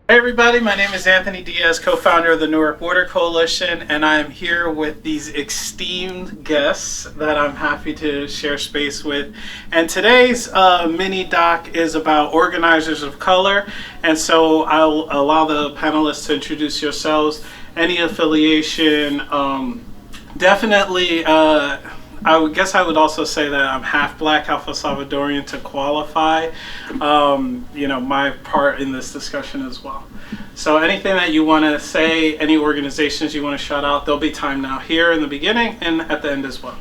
Hey everybody, my name is Anthony Diaz, co-founder of the Newark Border Coalition, and I am here with these esteemed guests that I'm happy to share space with. And today's mini doc is about organizers of color, and so I'll allow the panelists to introduce yourselves, any affiliation. Definitely, I would guess I would also say that I'm half black, half Salvadorian to qualify, my part in this discussion as well. So anything that you want to say, any organizations you want to shout out, there'll be time now here in the beginning and at the end as well.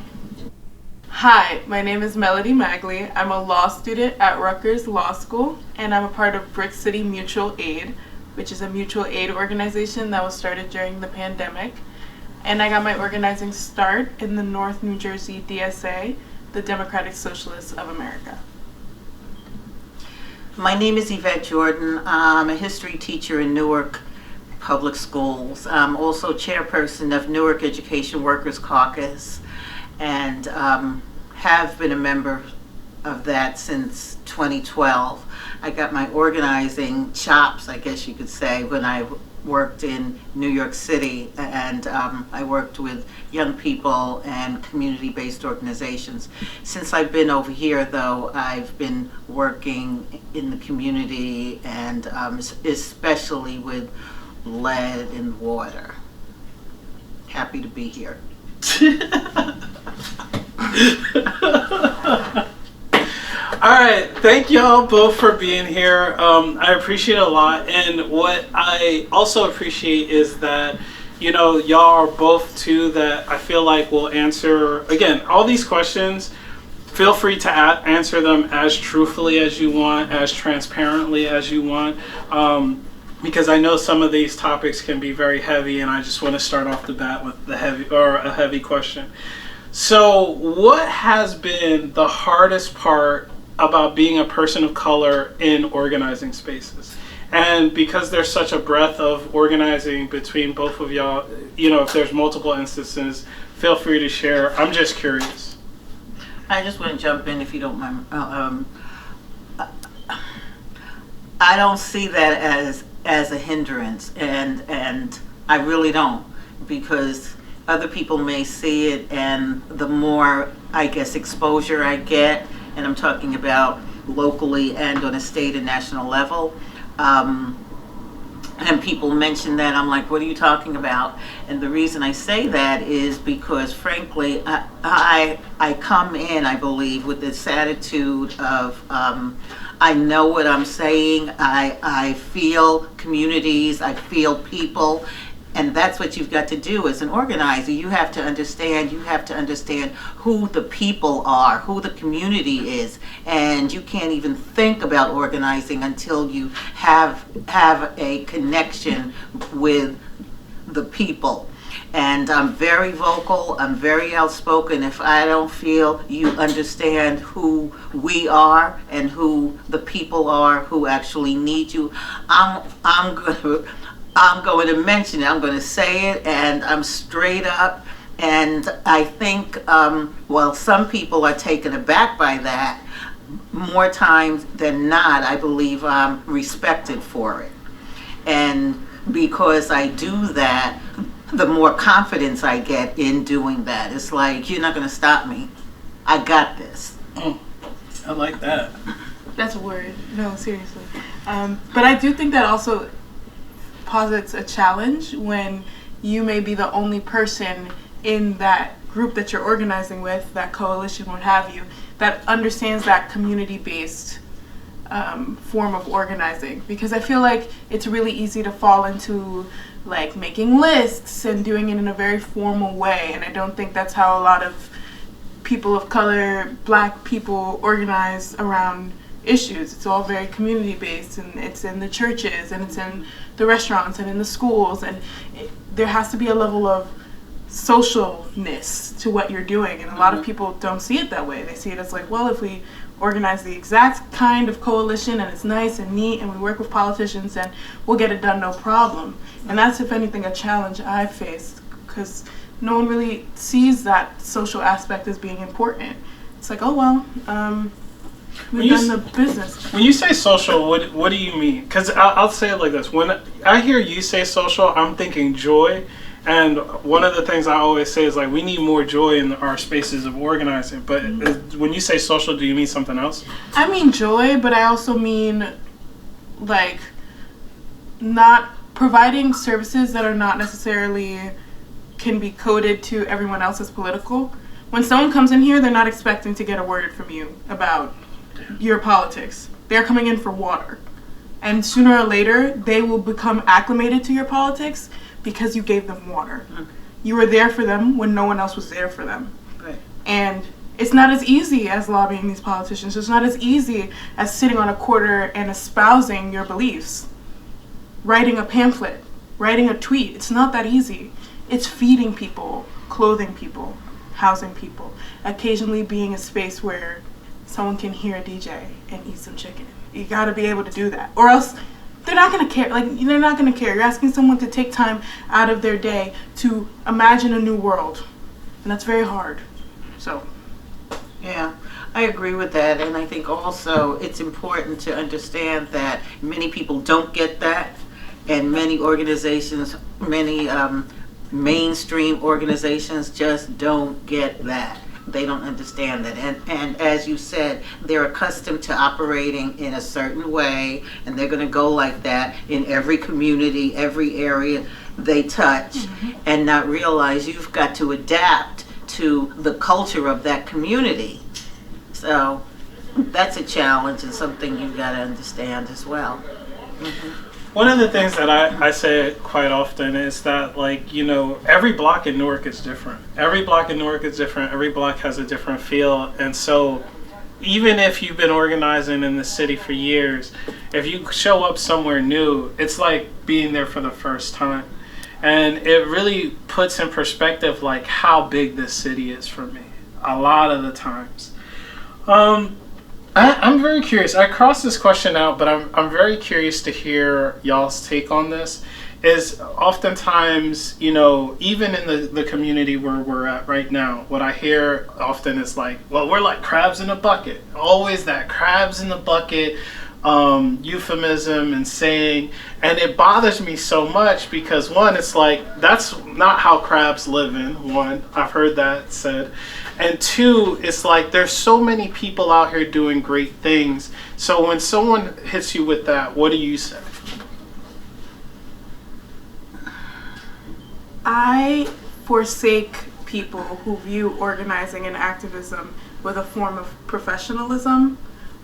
Hi, my name is Melody Magley. I'm a law student at Rutgers Law School, and I'm a part of Brick City Mutual Aid, which is a mutual aid organization that was started during the pandemic. And I got my organizing start in the North New Jersey DSA, the Democratic Socialists of America. My name is Yvette Jordan. I'm a history teacher in Newark Public Schools. I'm also chairperson of Newark Education Workers Caucus and have been a member of that since 2012. I got my organizing chops, I guess you could say, when I worked in New York City, and I worked with young people and community-based organizations. Since I've been over here, though, I've been working in the community and especially with lead and water. Happy to be here. All right, thank y'all both for being here. I appreciate it a lot, and what I also appreciate is that y'all are both two that I feel like will answer, again, all these questions. Feel free to answer them as truthfully as you want, as transparently as you want, because I know some of these topics can be very heavy, and I just want to start off the bat with a heavy question. So what has been the hardest part about being a person of color in organizing spaces? And because there's such a breadth of organizing between both of y'all, if there's multiple instances, feel free to share. I'm just curious. I just want to jump in if you don't mind. I don't see that as a hindrance, and I really don't, because other people may see it, and the more, I guess, exposure I get, and I'm talking about locally and on a state and national level, and people mention that, I'm like, what are you talking about? And the reason I say that is because, frankly, I come in, I believe, with this attitude of I know what I'm saying, I feel communities, I feel people. And that's what you've got to do as an organizer. You have to understand who the people are, who the community is. And you can't even think about organizing until you have a connection with the people. And I'm very vocal, I'm very outspoken. If I don't feel you understand who we are and who the people are who actually need you, I'm going to mention it, I'm going to say it, and I'm straight up. And I think, while some people are taken aback by that, more times than not, I believe I'm respected for it. And because I do that, the more confidence I get in doing that. It's like, you're not going to stop me. I got this. Oh, I like that. That's a word. No, seriously. But I do think that also posits a challenge when you may be the only person in that group that you're organizing with, that coalition, what have you, that understands that community-based form of organizing. Because I feel like it's really easy to fall into like making lists and doing it in a very formal way, and I don't think that's how a lot of people of color, black people, organize around issues. It's all very community-based, and it's in the churches, and it's in the restaurants, and in the schools, and there has to be a level of socialness to what you're doing, and a lot of people don't see it that way. They see it as like, well, if we organize the exact kind of coalition and it's nice and neat and we work with politicians, then we'll get it done, no problem. And that's, if anything, a challenge I've faced, because no one really sees that social aspect as being important. It's like, oh well, We've done the business. When you say social, what do you mean? Because I'll say it like this. When I hear you say social, I'm thinking joy. And one of the things I always say is like, we need more joy in our spaces of organizing. But when you say social, do you mean something else? I mean joy, but I also mean like not providing services that are not necessarily can be coded to everyone else as political. When someone comes in here, they're not expecting to get a word from you about your politics. They're coming in for water. And sooner or later, they will become acclimated to your politics because you gave them water. You were there for them when no one else was there for them. Right. And it's not as easy as lobbying these politicians. It's not as easy as sitting on a corner and espousing your beliefs. Writing a pamphlet, writing a tweet. It's not that easy. It's feeding people, clothing people, housing people, occasionally being a space where someone can hear a DJ and eat some chicken. You gotta be able to do that. Or else they're not gonna care. Like, they're not gonna care. You're asking someone to take time out of their day to imagine a new world. And that's very hard. So. Yeah, I agree with that. And I think also it's important to understand that many people don't get that. And many organizations, many mainstream organizations just don't get that. They don't understand that. And as you said, they're accustomed to operating in a certain way, and they're going to go like that in every community, every area they touch, and not realize you've got to adapt to the culture of that community. So that's a challenge and something you've got to understand as well. One of the things that I say quite often is that, like, you know, every block in Newark is different. Every block in Newark is different. Every block has a different feel. And so even if you've been organizing in the city for years, if you show up somewhere new, it's like being there for the first time. And it really puts in perspective, like, how big this city is for me a lot of the times. I'm very curious. I crossed this question out, but I'm very curious to hear y'all's take on this. Is oftentimes, you know, even in the community where we're at right now, what I hear often is like, well, we're like crabs in a bucket. Always that crabs in the bucket euphemism and saying, and it bothers me so much because one, it's like, that's not how crabs live in, one, I've heard that said. And two, it's like there's so many people out here doing great things. So when someone hits you with that, what do you say? I forsake people who view organizing and activism with a form of professionalism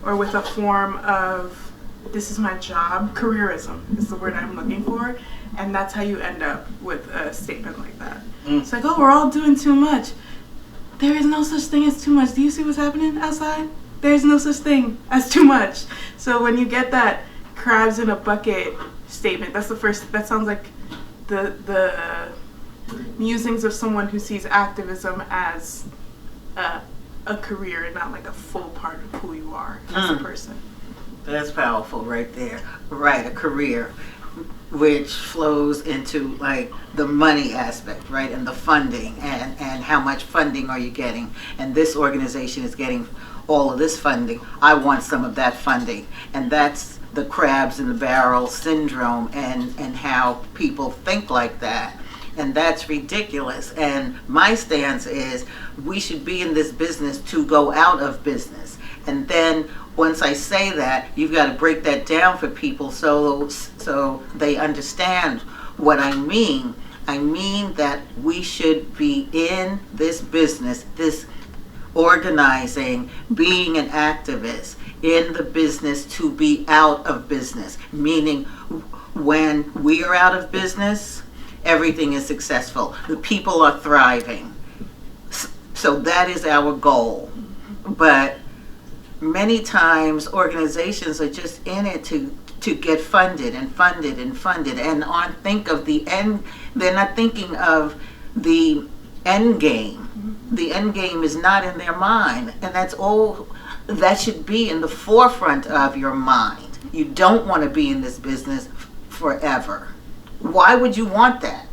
or with a form of, this is my job, careerism is the word I'm looking for. And that's how you end up with a statement like that. It's like, oh, we're all doing too much. There is no such thing as too much. Do you see what's happening outside? There's no such thing as too much. So when you get that crabs in a bucket statement, that's the first, that sounds like the musings of someone who sees activism as a career and not like a full part of who you are as a person. That's powerful right there. Right, a career, which flows into like the money aspect, right, and the funding, and how much funding are you getting, and this organization is getting all of this funding, I want some of that funding. And that's the crabs in the barrel syndrome, and how people think like that. And that's ridiculous. And my stance is we should be in this business to go out of business. And then once I say that, you've got to break that down for people so they understand what I mean. I mean that we should be in this business, this organizing, being an activist, in the business to be out of business. Meaning when we are out of business, everything is successful. The people are thriving. So that is our goal. But many times organizations are just in it to get funded and funded and funded and aren't think of the end. They're not thinking of the end game. The end game is not in their mind, and that's all that should be in the forefront of your mind. You don't want to be in this business forever. Why would you want that?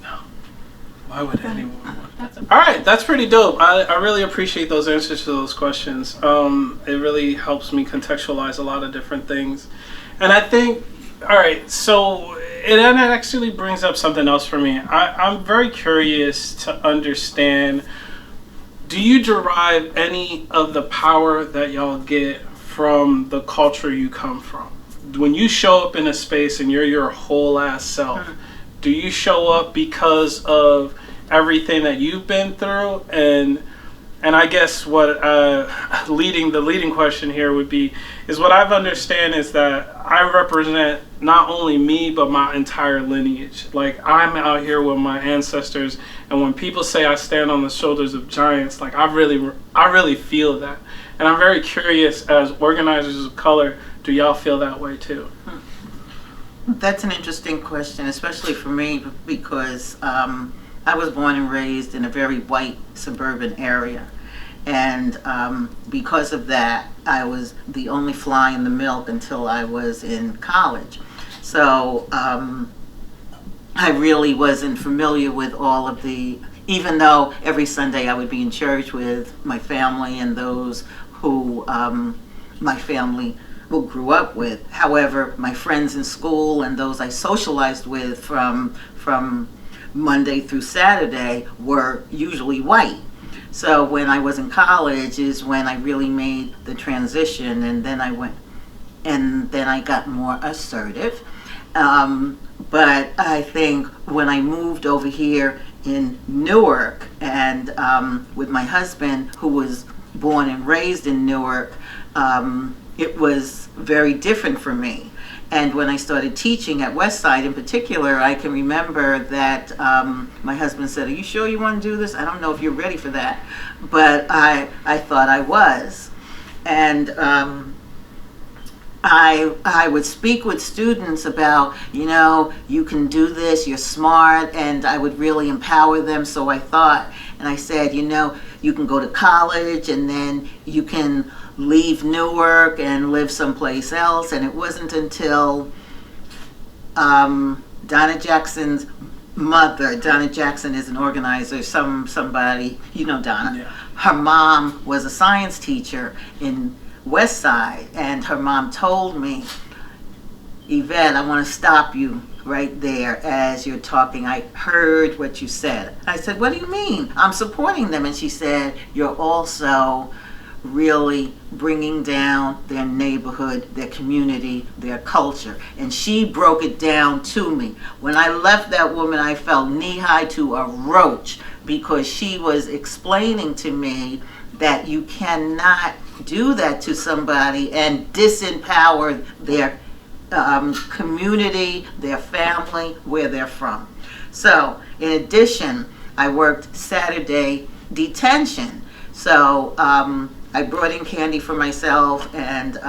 No. Why would anyone want that? All right, that's pretty dope. I really appreciate those answers to those questions. It really helps me contextualize a lot of different things. And I think, all right, so it actually brings up something else for me. I'm very curious to understand, do you derive any of the power that y'all get from the culture you come from? When you show up in a space and you're your whole ass self, do you show up because of everything that you've been through? And I guess what the leading question here would be is, what I've understand is that I represent not only me but my entire lineage. Like, I'm out here with my ancestors, and when people say I stand on the shoulders of giants, like, I really feel that. And I'm very curious, as organizers of color, do y'all feel that way too? That's an interesting question, especially for me, because I was born and raised in a very white suburban area. And because of that, I was the only fly in the milk until I was in college. So I really wasn't familiar with all of the, even though every Sunday I would be in church with my family and those who my family who grew up with. However, my friends in school and those I socialized with from Monday through Saturday were usually white. So when I was in college is when I really made the transition, and then I got more assertive. But I think when I moved over here in Newark, and with my husband, who was born and raised in Newark, it was very different for me. And when I started teaching at Westside in particular, I can remember that my husband said, "Are you sure you want to do this? I don't know if you're ready for that." But I thought I was. And I would speak with students about, you can do this, you're smart, and I would really empower them. So I thought, and I said, you can go to college and then you can leave Newark and live someplace else. And it wasn't until Donna Jackson's mother, Donna Jackson is an organizer, somebody, Donna. Yeah. Her mom was a science teacher in Westside, and her mom told me, "Yvette, I want to stop you right there as you're talking. I heard what you said." I said, "What do you mean? I'm supporting them." And she said, "You're also really bringing down their neighborhood, their community, their culture." And she broke it down to me. When I left that woman, I felt knee-high to a roach, because she was explaining to me that you cannot do that to somebody and disempower their community, their family, where they're from. So, in addition, I worked Saturday detention. So, I brought in candy for myself and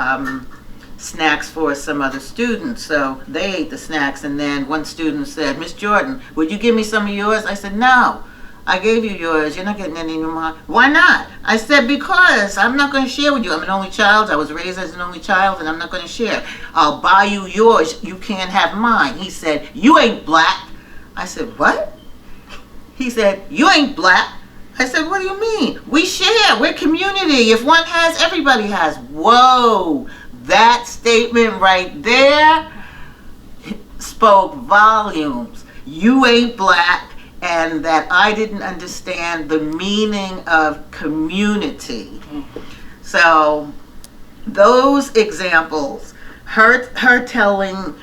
snacks for some other students. So they ate the snacks, and then one student said, "Miss Jordan, would you give me some of yours?" I said, "No, I gave you yours. You're not getting any of mine." "Why not?" I said, "Because I'm not going to share with you. I'm an only child. I was raised as an only child, and I'm not going to share. I'll buy you yours. You can't have mine." He said, "You ain't black." I said, "What?" He said, "You ain't black." I said, "What do you mean? We share. We're community. If one has, everybody has." Whoa, that statement right there spoke volumes. You ain't black, and that I didn't understand the meaning of community. So those examples, her telling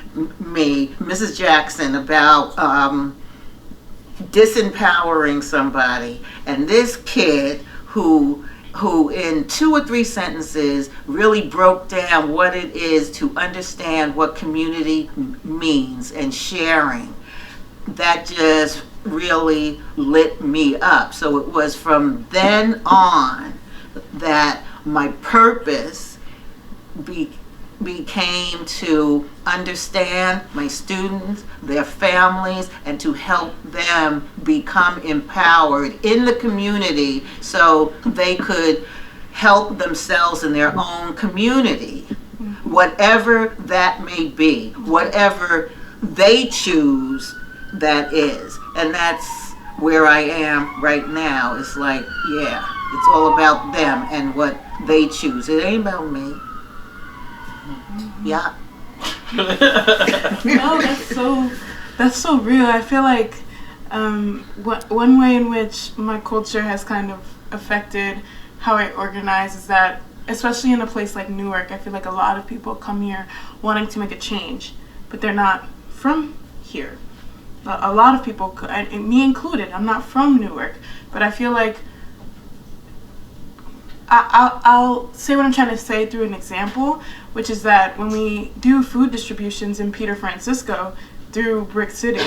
me, Mrs. Jackson, about disempowering somebody, and this kid who in 2 or 3 sentences really broke down what it is to understand what community means and sharing, that just really lit me up. So it was from then on that my purpose became to understand my students, their families, and to help them become empowered in the community so they could help themselves in their own community, whatever that may be, whatever they choose that is. And that's where I am right now. It's like, yeah, it's all about them and what they choose. It ain't about me. Yeah. No, that's so real. I feel like one way in which my culture has kind of affected how I organize is that, especially in a place like Newark, I feel like a lot of people come here wanting to make a change, but they're not from here. A lot of people, and me included, I'm not from Newark, but I feel like I'll say what I'm trying to say through an example, which is that when we do food distributions in Peter Francisco through Brick City,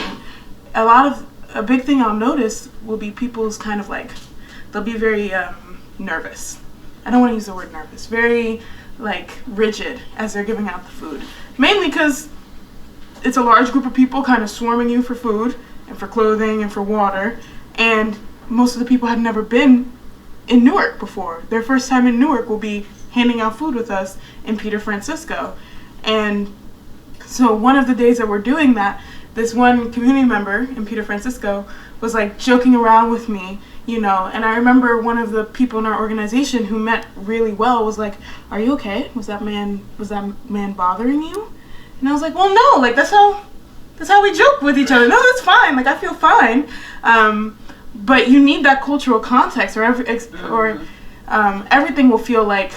a big thing I'll notice will be people's kind of like, they'll be very nervous. I don't want to use the word nervous. Very like rigid as they're giving out the food. Mainly because it's a large group of people kind of swarming you for food and for clothing and for water, and most of the people have never been in Newark before. Their first time in Newark will be handing out food with us in Peter Francisco. And so one of the days that we're doing that, this one community member in Peter Francisco was like joking around with me, you know, and I remember one of the people in our organization who met really well was like, "Are you okay? Was that man bothering you?" And I was like, "Well, no, like that's how we joke with each other. No, that's fine. Like I feel fine." But you need that cultural context, or everything will feel like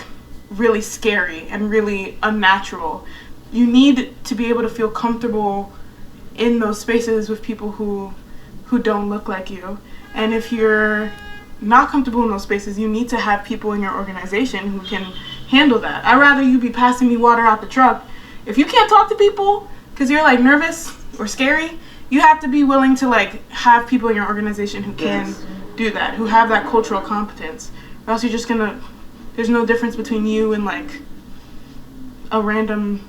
really scary and really unnatural. You need to be able to feel comfortable in those spaces with people who don't look like you. And if you're not comfortable in those spaces, you need to have people in your organization who can handle that. I'd rather you be passing me water out the truck. If you can't talk to people because you're like nervous or scary, you have to be willing to like have people in your organization who can do that, who have that cultural competence. Or else you're just there's no difference between you and like a random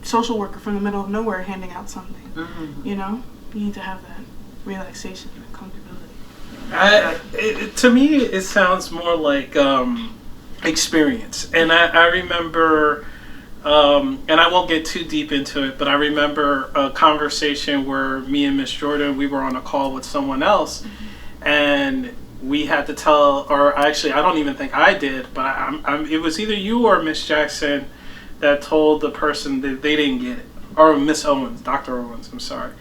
social worker from the middle of nowhere handing out something. Mm-hmm. You know, you need to have that relaxation and comfortability. To me, it sounds more like experience. And I remember, and I won't get too deep into it, but I remember a conversation where me and Miss Jordan, we were on a call with someone else, and we had to tell, or actually, I don't even think I did, but it was either you or Miss Jackson that told the person that they didn't get it, or Miss Owens, Dr. Owens, I'm sorry,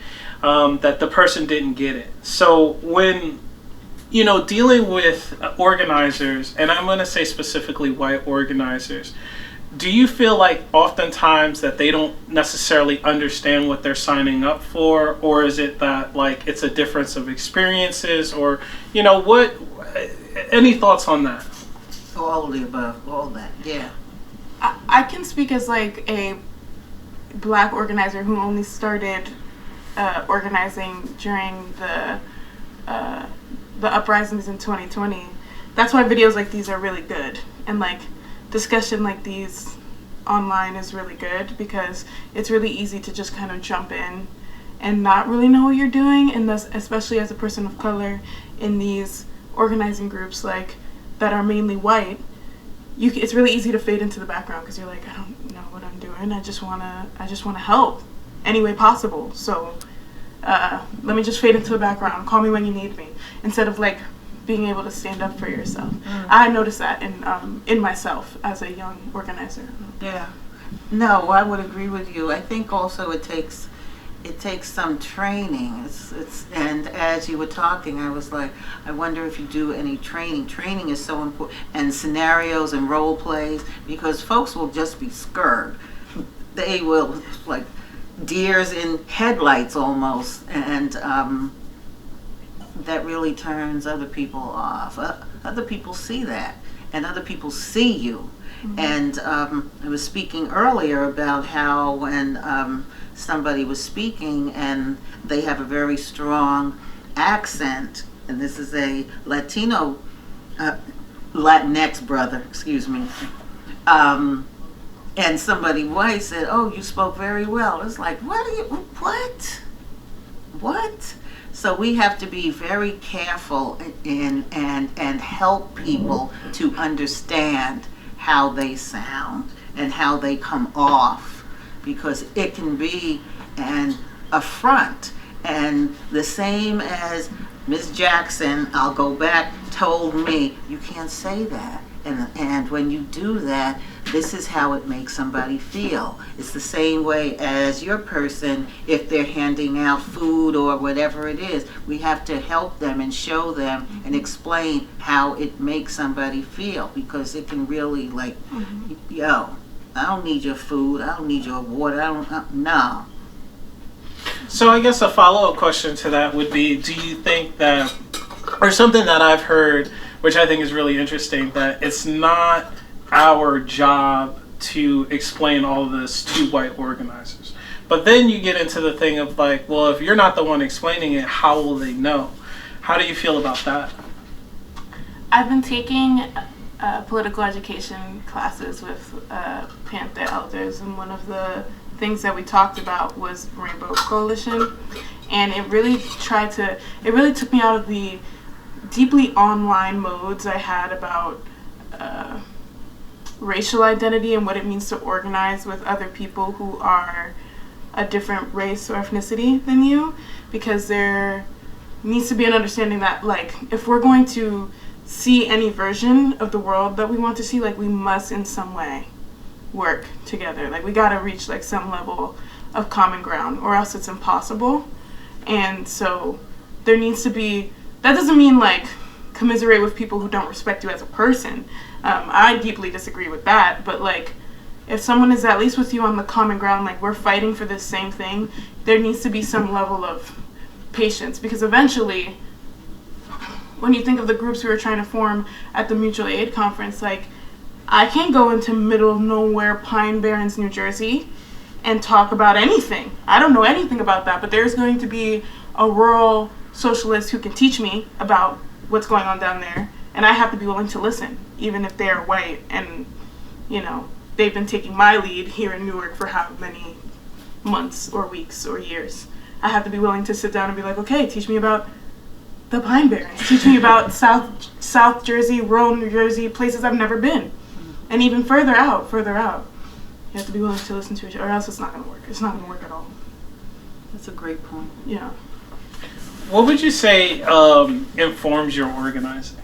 that the person didn't get it. So when, you know, dealing with organizers, and I'm going to say specifically white organizers, do you feel like oftentimes that they don't necessarily understand what they're signing up for, or is it that like it's a difference of experiences, or, you know, any thoughts on that? All of the above, all that, yeah. I can speak as like a black organizer who only started organizing during the uprisings in 2020. That's why videos like these are really good, and like discussion like these online is really good, because it's really easy to just kind of jump in and not really know what you're doing, and thus, especially as a person of color in these organizing groups like that are mainly white, it's really easy to fade into the background because you're like, I don't know what I'm doing. I just wanna help any way possible. So let me just fade into the background. Call me when you need me, instead of like being able to stand up for yourself. I noticed that in myself as a young organizer. Yeah. No, I would agree with you. I think also it takes some training. And as you were talking, I was like, I wonder if you do any training. Training is so important, and scenarios and role plays, because folks will just be scared. They will, like deers in headlights almost, and that really turns other people off. Other people see that, and other people see you. Mm-hmm. And I was speaking earlier about how when somebody was speaking and they have a very strong accent, and this is a Latino, Latinx brother, excuse me, and somebody white said, "Oh, you spoke very well." It's like, what? So we have to be very careful and help people to understand how they sound and how they come off, because it can be an affront. And the same as Ms. Jackson, I'll go back, told me, you can't say that. And when you do that, this is how it makes somebody feel. It's the same way as your person, if they're handing out food or whatever it is. We have to help them and show them and explain how it makes somebody feel, because it can really like, yo, I don't need your food, I don't need your water, no. So I guess a follow-up question to that would be, do you think that, or something that I've heard, which I think is really interesting, that it's not our job to explain all of this to white organizers. But then you get into the thing of like, well, if you're not the one explaining it, how will they know? How do you feel about that? I've been taking political education classes with Panther elders, and one of the things that we talked about was Rainbow Coalition, and it really took me out of the deeply online modes I had about racial identity and what it means to organize with other people who are a different race or ethnicity than you, because there needs to be an understanding that, like, if we're going to see any version of the world that we want to see, like, we must in some way work together. Like, we gotta reach like some level of common ground, or else it's impossible. And so there needs to be, that doesn't mean like commiserate with people who don't respect you as a person. I deeply disagree with that, but like, if someone is at least with you on the common ground, like we're fighting for this same thing, there needs to be some level of patience, because eventually, when you think of the groups we were trying to form at the mutual aid conference, like, I can't go into middle of nowhere Pine Barrens, New Jersey and talk about anything. I don't know anything about that, but there's going to be a rural socialist who can teach me about what's going on down there, and I have to be willing to listen, even if they're white and, you know, they've been taking my lead here in Newark for how many months or weeks or years. I have to be willing to sit down and be like, okay, teach me about the Pine Barrens. Teach me about South Jersey, rural New Jersey, places I've never been. And even further out. You have to be willing to listen to each other, or else it's not going to work. It's not going to work at all. That's a great point. Yeah. What would you say informs your organizing?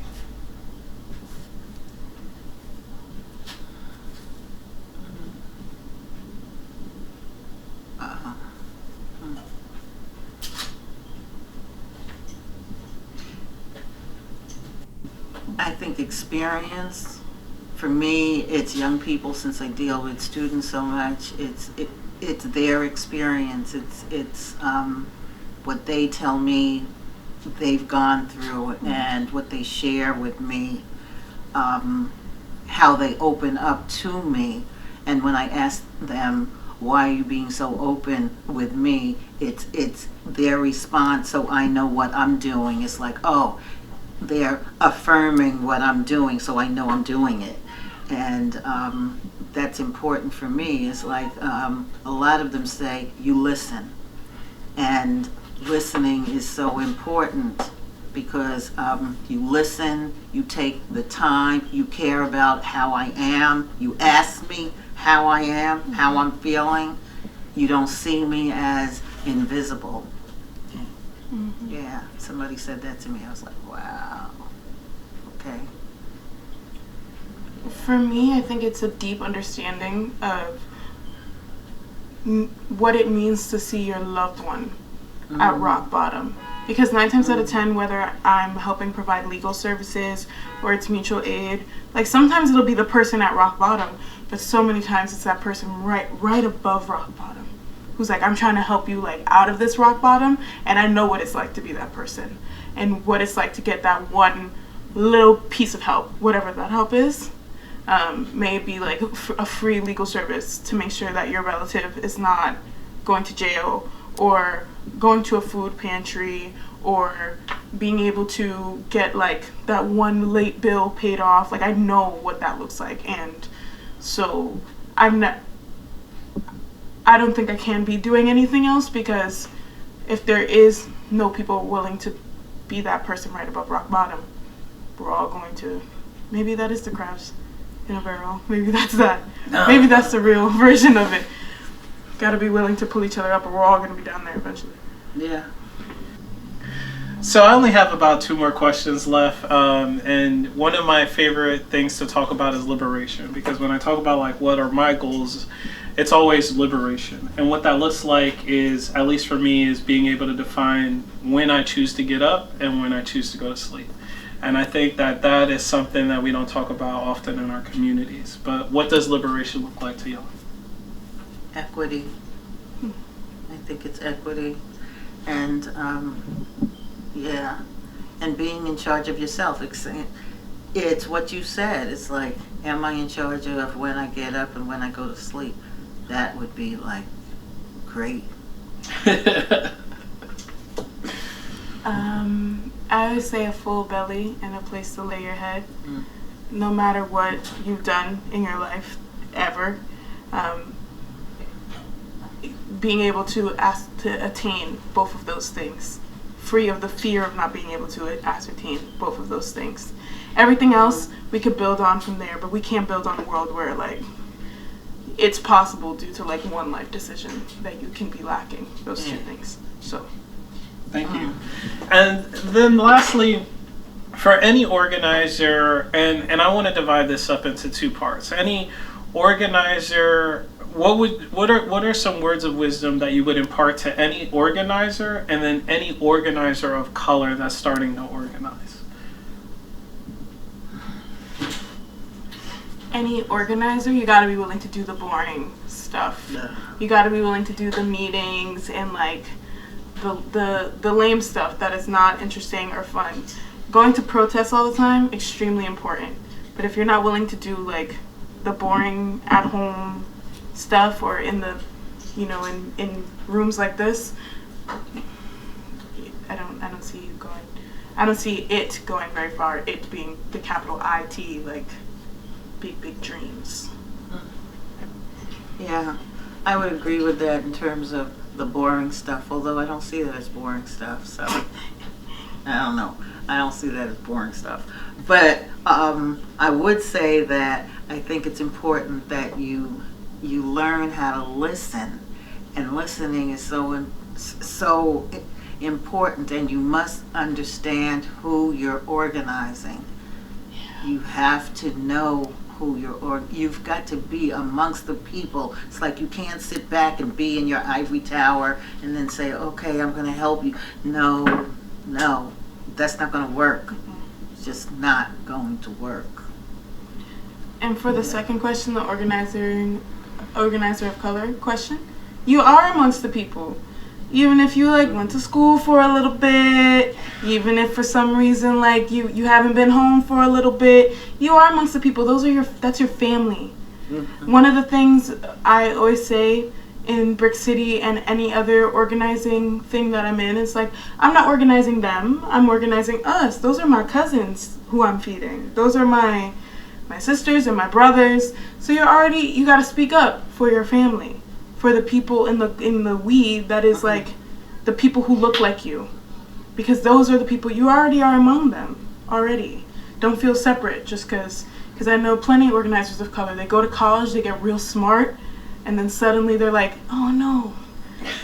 I think experience. For me, it's young people, since I deal with students so much. It's their experience. It's what they tell me they've gone through, and what they share with me, how they open up to me. And when I ask them, why are you being so open with me, it's their response, so I know what I'm doing. It's like, oh, they're affirming what I'm doing, so I know I'm doing it. And that's important for me. It's like a lot of them say, you listen. And listening is so important, because you listen, you take the time, you care about how I am, you ask me how I am, how I'm feeling. You don't see me as invisible. Mm-hmm. Yeah, somebody said that to me. I was like, wow, okay. For me, I think it's a deep understanding of what it means to see your loved one at rock bottom. Because 9 times out of 10, whether I'm helping provide legal services or it's mutual aid, like sometimes it'll be the person at rock bottom, but so many times it's that person right above rock bottom, who's like, I'm trying to help you like out of this rock bottom, and I know what it's like to be that person, and what it's like to get that one little piece of help, whatever that help is. May it be like a free legal service to make sure that your relative is not going to jail, or going to a food pantry, or being able to get like that one late bill paid off. Like, I know what that looks like, and so I don't think I can be doing anything else, because if there is no people willing to be that person right above rock bottom, we're all going to, maybe that is the crabs in a barrel. Maybe that's that. No. Maybe that's the real version of it. Got to be willing to pull each other up, or we're all going to be down there eventually. Yeah. So I only have about 2 more questions left, and one of my favorite things to talk about is liberation. Because when I talk about like what are my goals, it's always liberation. And what that looks like is, at least for me, is being able to define when I choose to get up and when I choose to go to sleep. And I think that that is something that we don't talk about often in our communities. But what does liberation look like to y'all? Equity. I think it's equity. And yeah, and being in charge of yourself. It's what you said. It's like, am I in charge of when I get up and when I go to sleep? That would be like great. I would say a full belly and a place to lay your head. No matter what you've done in your life, ever. Being able to attain both of those things. Free of the fear of not being able to ascertain both of those things. Everything else we could build on from there, but we can't build on a world where like it's possible due to like one life decision that you can be lacking those 2 things. So thank you. And then lastly, for any organizer, and I want to divide this up into 2 parts. Any organizer, what are some words of wisdom that you would impart to any organizer, and then any organizer of color that's starting to organize? Any organizer, you gotta be willing to do the boring stuff. Yeah. You gotta be willing to do the meetings and like the lame stuff that is not interesting or fun. Going to protests all the time, extremely important. But if you're not willing to do like the boring at home stuff or in the, you know, in rooms like this, I don't see you going. I don't see it going very far. It being the capital IT, like big dreams. Yeah, I would agree with that in terms of the boring stuff, although I don't see that as boring stuff, so I don't know. I don't see that as boring stuff. But I would say that I think it's important that you learn how to listen, and listening is so important, and you must understand who you're organizing. You have to know who you've got to be amongst the people. It's like you can't sit back and be in your ivory tower and then say, okay, I'm going to help you. No, that's not going to work. It's just not going to work. And for the second question, the organizer of color question, you are amongst the people. Even if you like went to school for a little bit, even if for some reason like you haven't been home for a little bit, you are amongst the people. That's your family. Mm-hmm. One of the things I always say in Brick City and any other organizing thing that I'm in is like, I'm not organizing them, I'm organizing us. Those are my cousins who I'm feeding. Those are my sisters and my brothers. So you gotta speak up for your family. For the people in the weed that is like the people who look like you, because those are the people you already are among them already. Don't feel separate just because I know plenty of organizers of color. They go to college, they get real smart, and then suddenly they're like, oh no,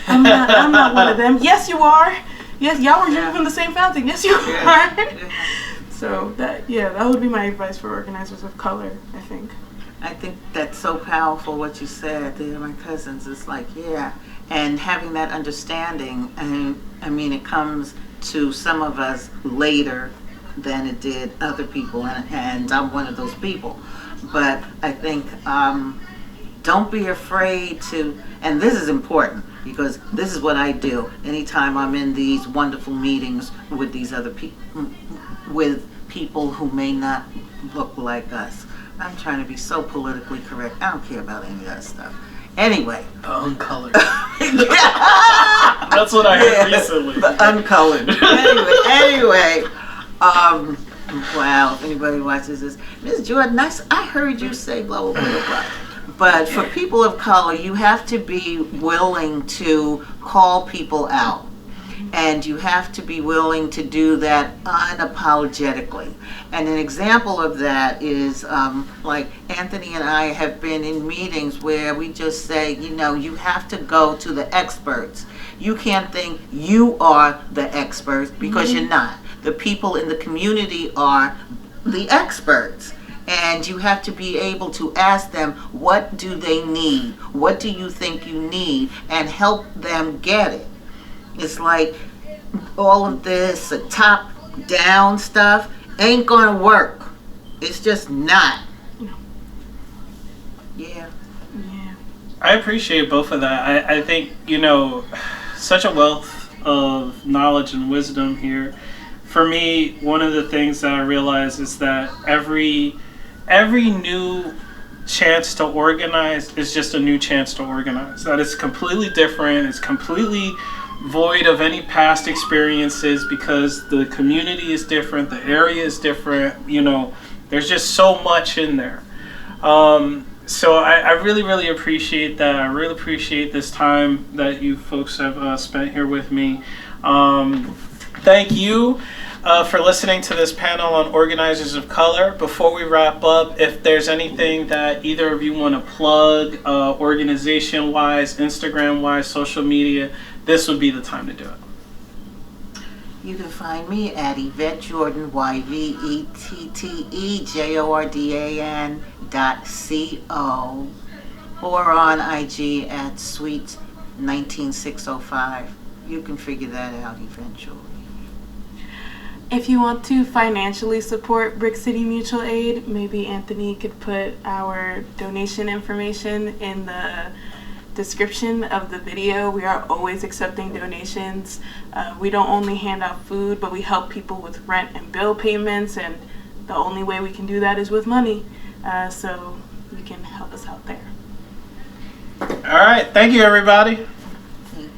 I'm not one of them. Yes, you are. Yes, y'all were drinking from the same fountain. Yes, you are. So that would be my advice for organizers of color, I think. I think that's so powerful what you said. They're my cousins. It's like, yeah. And having that understanding, and I mean, it comes to some of us later than it did other people, and I'm one of those people. But I think don't be afraid to, and this is important because this is what I do anytime I'm in these wonderful meetings with these other people, with people who may not look like us. I'm trying to be so politically correct. I don't care about any of that stuff. Anyway. The uncolored. That's what I heard recently. The uncolored. Anyway. Wow, if anybody watches this. Ms. Jordan, I heard you say blah, blah, blah, blah. But for people of color, you have to be willing to call people out. And you have to be willing to do that unapologetically. And an example of that is like Anthony and I have been in meetings where we just say, you know, you have to go to the experts. You can't think you are the experts because you're not. The people in the community are the experts. And you have to be able to ask them, what do they need? What do you think you need? And help them get it. It's like all of this top-down stuff ain't gonna work. It's just not. Yeah. I appreciate both of that. I think, you know, such a wealth of knowledge and wisdom here. For me, one of the things that I realize is that every new chance to organize is just a new chance to organize. That it's completely different. It's completely void of any past experiences because the community is different, the area is different. You know, there's just so much in there. So I really, really appreciate that. I really appreciate this time that you folks have spent here with me. Thank you for listening to this panel on Organizers of Color. Before we wrap up, if there's anything that either of you want to plug, organization-wise, Instagram-wise, social media, this would be the time to do it. You can find me at Yvette Jordan, YvetteJordan.co, or on IG at Sweet19605. You can figure that out eventually. If you want to financially support Brick City Mutual Aid, maybe Anthony could put our donation information in the description of the video. We are always accepting donations. We don't only hand out food, but we help people with rent and bill payments, and the only way we can do that is with money. So you can help us out there. All right. Thank you, everybody.